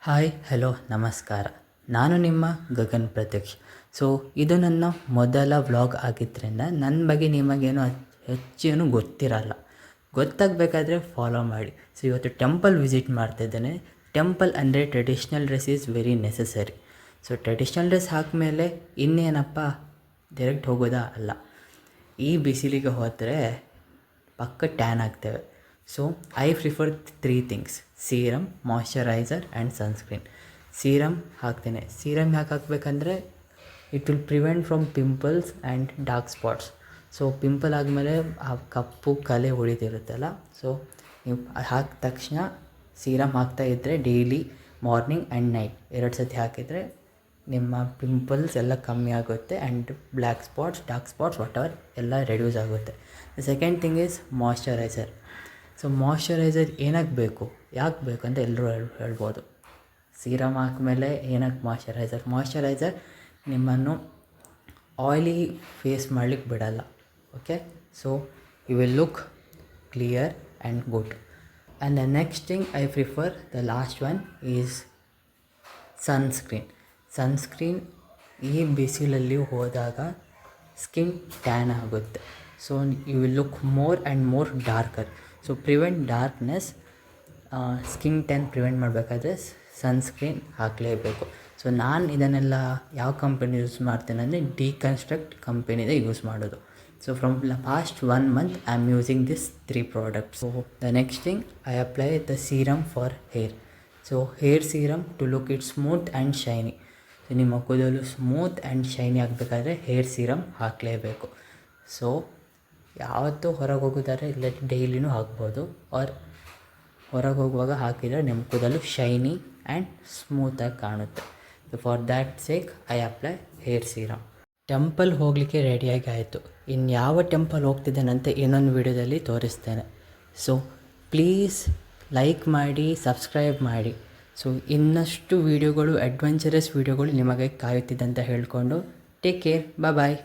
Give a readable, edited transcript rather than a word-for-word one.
Hi hello ನಮಸ್ಕಾರ. ನಾನು ನಿಮ್ಮ ಗಗನ್ ಪ್ರತ್ಯಕ್ಷ್. ಸೊ ಇದು ನನ್ನ ಮೊದಲ ವ್ಲಾಗ್ ಆಗಿದ್ದರಿಂದ ನನ್ನ ಬಗ್ಗೆ ನಿಮಗೇನು ಹೆಚ್ಚೇನು ಗೊತ್ತಿರಲ್ಲ. ಗೊತ್ತಾಗಬೇಕಾದ್ರೆ ಫಾಲೋ ಮಾಡಿ. ಸೊ ಇವತ್ತು ಟೆಂಪಲ್ ವಿಸಿಟ್ ಮಾಡ್ತಿದ್ದೇನೆ. ಟೆಂಪಲ್ ಅಂದರೆ traditional dress is very necessary. So traditional dress ಹಾಕಿದ್ಮೇಲೆ ಇನ್ನೇನಪ್ಪ ಡೈರೆಕ್ಟ್ ಹೋಗೋದಾ? ಅಲ್ಲ, ಈ ಬಿಸಿಲಿಗೆ ಹೋದರೆ ಪಕ್ಕ ಟ್ಯಾನ್ ಆಗ್ತೇವೆ. So I prefer 3 things: serum, moisturizer and sunscreen. Serum ಹಾಕ್ತೇನೆ. ಸೀರಮ್ ಯಾಕೆ ಹಾಕಬೇಕಂದ್ರೆ it will prevent from pimples and dark spots. So pimple ಆದಮೇಲೆ ಆ ಕಪ್ಪು ಕಲೆ ಉಳಿದಿರುತ್ತಲ್ಲ, ಸೊ ನೀವು ಹಾಕಿದ ತಕ್ಷಣ ಸೀರಮ್ ಹಾಕ್ತಾಯಿದ್ರೆ ಡೈಲಿ ಮಾರ್ನಿಂಗ್ ಆ್ಯಂಡ್ ನೈಟ್ 2 ಸತಿ ಹಾಕಿದರೆ ನಿಮ್ಮ ಪಿಂಪಲ್ಸ್ ಎಲ್ಲ ಕಮ್ಮಿ ಆಗುತ್ತೆ and black spots, dark spots whatever ಎಲ್ಲ ರೆಡ್ಯೂಸ್ ಆಗುತ್ತೆ. The second thing is moisturizer. So moisturizer ಏನಕ್ಕೆ ಬೇಕು, ಯಾಕೆ ಬೇಕು ಅಂತ ಎಲ್ಲರೂ ಹೇಳ್ಬೋದು. ಸೀರಮ್ ಹಾಕಿದ್ಮೇಲೆ ಏನಕ್ಕೆ ಮಾಯ್ಶ್ಚರೈಸರ್ ನಿಮ್ಮನ್ನು ಆಯ್ಲಿ ಫೇಸ್ ಮಾಡಲಿಕ್ಕೆ ಬಿಡಲ್ಲ. Okay, so you will look clear and good. And the next thing I prefer, the last one is sunscreen. ಈ ಬಿಸಿಲಲ್ಲಿ ಹೋದಾಗ ಸ್ಕಿನ್ ಟ್ಯಾನ್ ಆಗುತ್ತೆ. So you will look more and more darker. So prevent darkness, skin tan prevent ಮಾಡಬೇಕಾದ್ರೆ sunscreen ಹಾಕಲೇಬೇಕು. So ನಾನು ಇದನ್ನೆಲ್ಲ ಯಾವ company use ಮಾಡ್ತೇನೆ ಅಂದರೆ ಡಿಕನ್ಸ್ಟ್ರಕ್ಟ್ ಕಂಪನಿದೇ ಯೂಸ್ ಮಾಡೋದು. So from past 1 month I am using this 3 products. So the next thing I apply the serum for hair. So hair serum to look it smooth and shiny. So ನಿಮ್ಮ ಕೂದಲು smooth and shiny ಆಗಬೇಕಾದ್ರೆ hair serum ಹಾಕಲೇಬೇಕು. So ಯಾವತ್ತೂ ಹೊರಗೆ ಹೋಗೋದಾದ್ರೆ ಇಲ್ಲ ಡೈಲಿನೂ ಹಾಕ್ಬೋದು, R ಹೊರಗೆ ಹೋಗುವಾಗ ಹಾಕಿದರೆ ನಿಮ್ಮ ಕೂದಲು ಶೈನಿ ಆ್ಯಂಡ್ ಸ್ಮೂತಾಗಿ ಕಾಣುತ್ತೆ. So for that sake I apply hair serum. Temple ಹೋಗಲಿಕ್ಕೆ ರೆಡಿಯಾಗಿ ಆಯಿತು. ಇನ್ನು ಯಾವ ಟೆಂಪಲ್ ಹೋಗ್ತಿದ್ದೇನಂತ ಇನ್ನೊಂದು ವಿಡಿಯೋದಲ್ಲಿ ತೋರಿಸ್ತೇನೆ. ಸೊ ಪ್ಲೀಸ್ ಲೈಕ್ ಮಾಡಿ, ಸಬ್ಸ್ಕ್ರೈಬ್ ಮಾಡಿ. ಸೊ ಇನ್ನಷ್ಟು ವೀಡಿಯೋಗಳು, ಅಡ್ವೆಂಚರಸ್ ವೀಡಿಯೋಗಳು ನಿಮಗೆ ಕಾಯುತ್ತಿದೆ ಅಂತ ಹೇಳಿಕೊಂಡು ಟೇಕ್ ಕೇರ್. ಬಾಯ್.